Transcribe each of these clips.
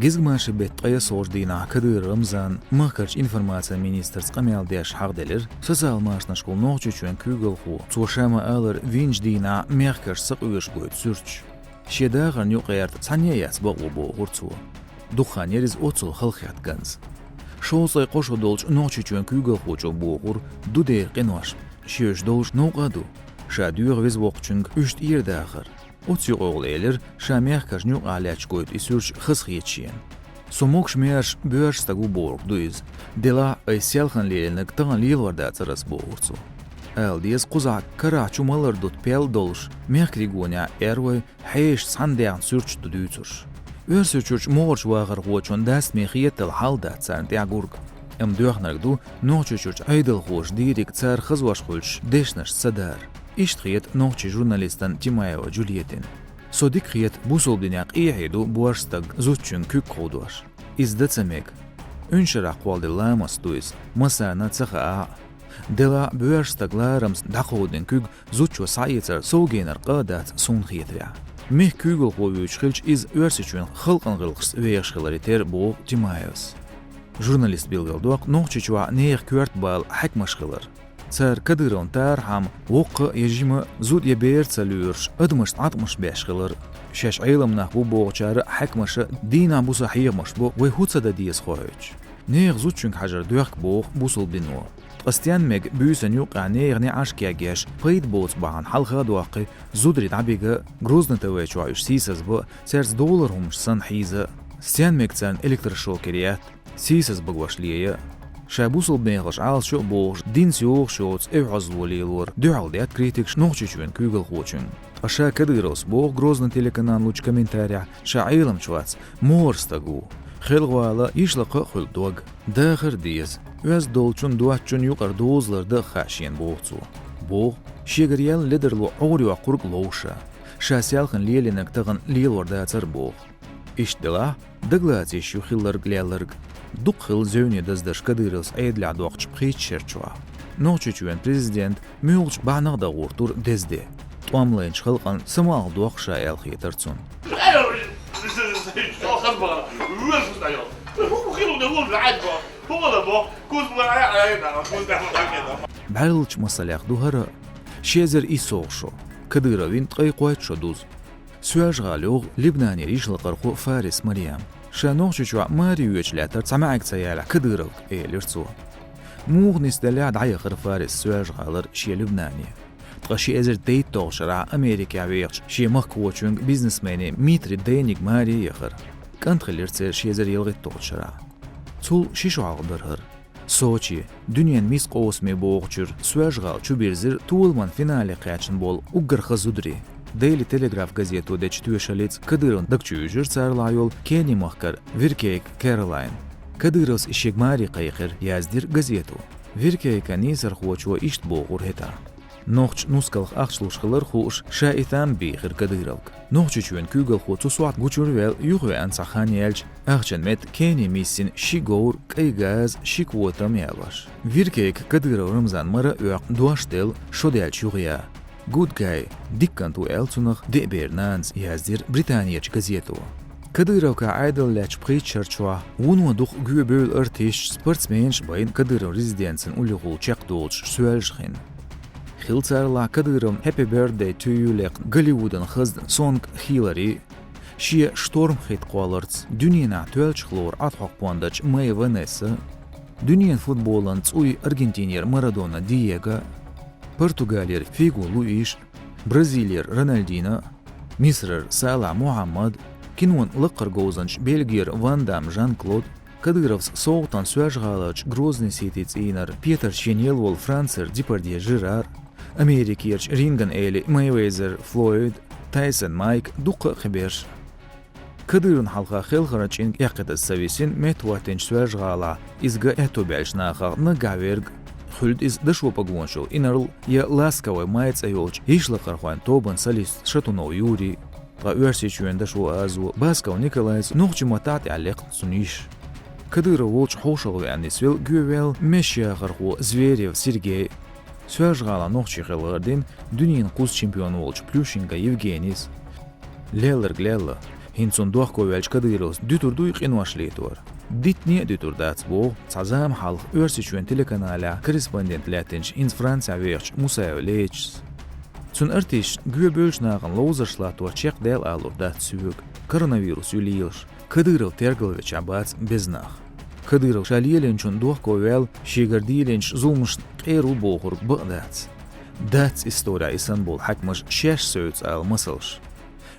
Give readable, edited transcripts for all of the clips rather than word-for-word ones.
Gizgmaşı betqaya sordiina Kadir Ramzan mahkarç informasiya ministrs qameldiash haqdelir sosial maşnaşqul noqçuçun kügelxu çoşama alır vinjdiina mahkarç saqıgış goyt sürç şedağın yuqayart saniyas bağubu hurçu duxaneriz otsul xalqiyat gans şolsay qoşu dolç noqçuçun kügelxu boğur duder qenwaş şeş dolç noqadu şadür vez voqçung üst yerdağır Otsu oğlaylar şamiyah kaşnyu alaç koyut isürç xısxiyetçiyen. Somok şmeyaş böğüş stagu borg duyuz. Dela aysyalxan leyelnek tağın leyel varda atsarız boğurcu. Aldiyaz quzak kara çumalar dut pel dolş. Mehkrigonya ervay hayş sandayan sürç duduyutur. Örsürçürç moğurç vağır qoçun dast mehiyettel halda tsarn tiagurg. Döğnargdu noğçürçürç aydıl qoş dirik tsar xızvaş qulç deşnaş sadar. İştiyet noqçi jurnalistan Timayeva Julietin. Sodikiyet busolbiniaq iyidu buarstag zutçun kük qoduar. İzdatsamek. Ünşara qvaldi lamas duis. Masana tsaqa. Dela buarstaglarams daqodin kük zutçu sayetar sogenar qadat sunxiyetria. Meh kügül qoyuç xilç iz örsiçün xalqan qılqs veyaşqılariter bu Timayevs. Jurnalist bilgalduaq noqçiçua neer kürt bal hakmaşqılar. Цар Кадырон тархам وق يجيم زود يبير تسلورش ادمش عطمش باشغلر شاش عيلمنا بو بوغچار حكمش دينا بو صحيح مش بو ويهوتsa da dies خويج نيغ زوتشنك حجر دوخ بوغ بوصل بنو قستيان ميغ بيسن يوقع نيغ ني عشكيا جيش بيد بوت بان حلقه دواقي زودري دعبيغا غروزنا تويچو ايش سيسز بو سيرز دولار همش سن حيزه ستيان ميغ تسن الكتروشوكريات سيسز بغواشليه شابوسل بنيغش عال شو بوغ دين سيوغ شوتس اعزوليلور دعال ديات كريتيك شنوغچچون كوغل خوچون اشا كديروس بوغ грозный телеканал луч комментария شاعيلم شواتس مورستاغو خلغوالا يشلق خلدوغ داخر ديز öz dolçun duatçun yuqar dozlarda xaşiyen boğçu boğ şegriyal liderlu oğriwa qurq lowşa şasialxın lielinek tağın lielorda atsar boğ işdila daglazi şu xillar gleallarg Дук хил зöwne dazdаш Kadyrys aýdla doqçyp hiçşerçwa. Noçuçuen prezident müğüç baňagda gurtur dezdi. Tłamlaýynç halqan samal doqşa ýalhyýtarçyn. Balç masalaq duhara şezer isoqşo. Kadyrowin tqayqoýço duz. Süýajgalog Libnani rişlaqarqo Faris Maryam. شانوغچو ماريوچ لاتر سمعك سيالا كديرو لرتو موغنيس دلا دعي خرفارس سواج غالر شي لبناني تغشي ازر ديت توشرا امريكا ويرش شي مخكوچونغ بيزنسماني ميتري دينيك ماري يخر كانت خليرتر شي ازر يلغي توشرا تول شيشو عقدرهر Sochi, dünyen mis qosmi boğçur, süajgal çubirзir tuulman finali qaçın bol uggır xazudri. Daily Telegraph gazetu de çtüyeşalets Kadyrın dakçuyjur sarlayol Kenny Mahkar, Virkeyk Caroline. Kadyrys işegmari qayqir yazdir gazetu. Virkeyk anisar xoçu işt boğur heta. Noqç nuskalx axşluşqılar xoş şaitan bixir Kadyrok. Noqçuçun kügel xoçu suat guçurvel yuğan saxanyelç axçanmet Kenny misin şigor qaygaz şikvotam yavaş. Virkeyk Kadyrov Ramzan mara öq duaştel şodelç yuğya. Good guy, dikkantu elçunaq debernans yazdir Britaniyaç gazetu. Kadyrovka aydallach prichcherchwa wunwa duq güböl artish sportsmench bayn Kadyrov rezidensin ulyğul çaqdolç süelşxin. Xiltsarla Kadyrov Happy Birthday to you leq Gollywood'un xızd song Hillary şie Storm hit qolarts dünyana tölçxlor athoq pondaç May Vanessa dünyen futbolun uy Argentinier Maradona Diego Portugalier Figo Luis, Brazilier Ronaldinho, Misrer Salah Muhammad, Kinwon Laqar Gozanch Belgier Van Damme Jean-Claude, Kadyrovs soğutan süajgalach Grozny sitits inar Peter Chenelwol Francer Depardieu Gerard, Amerikierch Ringen Eli Mayweather Floyd, Tyson Mike Duqa Xeberş. Kadyrın halqa xelxaraçin yaqıdas savisin metwatench süajgala izga etobelşnaqa nagaverg Хульд из дашвопа гоншел, инарл я ласковый майца ёлч, ишла қархуан тобан салист шатунов Юрий, ға өрсечуен дашво азу, басков Николаевс, нохчи матати алеқ суниш. Кадыра волч хошал вянисвел, гювел, мешия қарху Зверев Сергей. Süajgala нохчи хелгардин, дүнин қуз чемпион волч Плющенко Евгенис. Леллер глелла, Hinson doqovelç Kadyrovs düturduy qinwaşlytor. Ditnie düturdats bu Tsazam halq örsüçün telekanala korrespondentlatinç ins Fransa verç Musayevlech. Sun ertiş gübölç nağın lozerşlator çek del alurda tsüg. Koronavirus üliyilş. Kadyrov tergilveç abats beznaq. Kadyrov şaliyelençun doqovel şegerdilenç zulmuş qeru boğur bıqdats. Dats istoriya İstanbul hakmış şeş söğüts almasılş.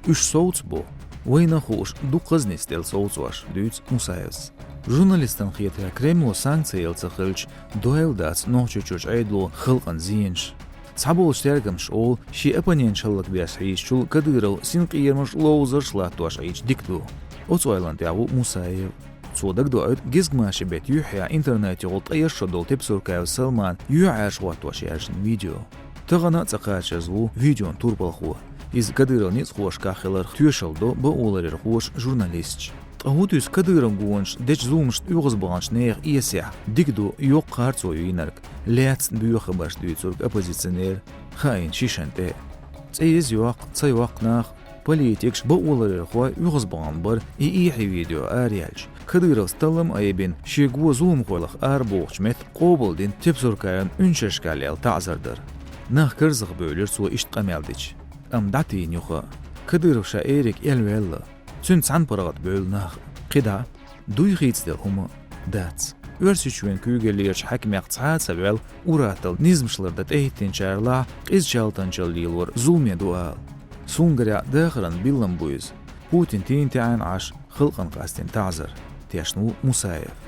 Üç soğuts bu. Wayna xoş duqıznis del soğutsvaş düts Musayevs. Jurnalistan xiyatı Kreml sanktsiyel tsıxılç doeldats nohçuçuç aydlu xılqın ziyinç. Sabol ştergimş ol şi apanençallık beşhiççul Kadyrov sinqiyermiş lozerşlatvaş ayç diktu. Otsaylant yavu Musayev. Sodak doet gizgmaşi bet yuhya interneti olt ayşodol tepsurkav Salman yuaş watvaş yaşın video. Tığana tsaqaçazvu videon turbalxu. Iz Kadyrov nits xoş kaxılar tüyşaldo bu olarir xoş jurnalistç. Tağutüs Kadyrov guvanç deç zulmuş uyğuz bağanç neyq iyesya. Dikdu yok qartsoyu inark. Lets büyüqı baş düytsurk opozisyoner. Hain şişente. Tseyiz yok, tsayvaq naq. Politikş bu olarir xoy uyğuz bağan bar iyi video ariyalç. Kadyrov stalım aybin şegwu zulm qoylıq arboğçmet qobuldin tepsurkayan ünşeşkalyal ta'zardır. Naq kırzıq bölür su işt qameldiç. Amdatin yuxa. Kadyrov şairik elvella. Sün san paragat bölnaq. Qida duy xitsdel huma dats. Örsüçwen kügeliyerç hakmek tsaatsavel uratal nizmişlarda tehtin çarla qizçaltançal yılvar zulme dual. Sungarya dağıran billan buyuz. Putin tintian aş xılqan qastin ta'zar. Teşnu Musayev.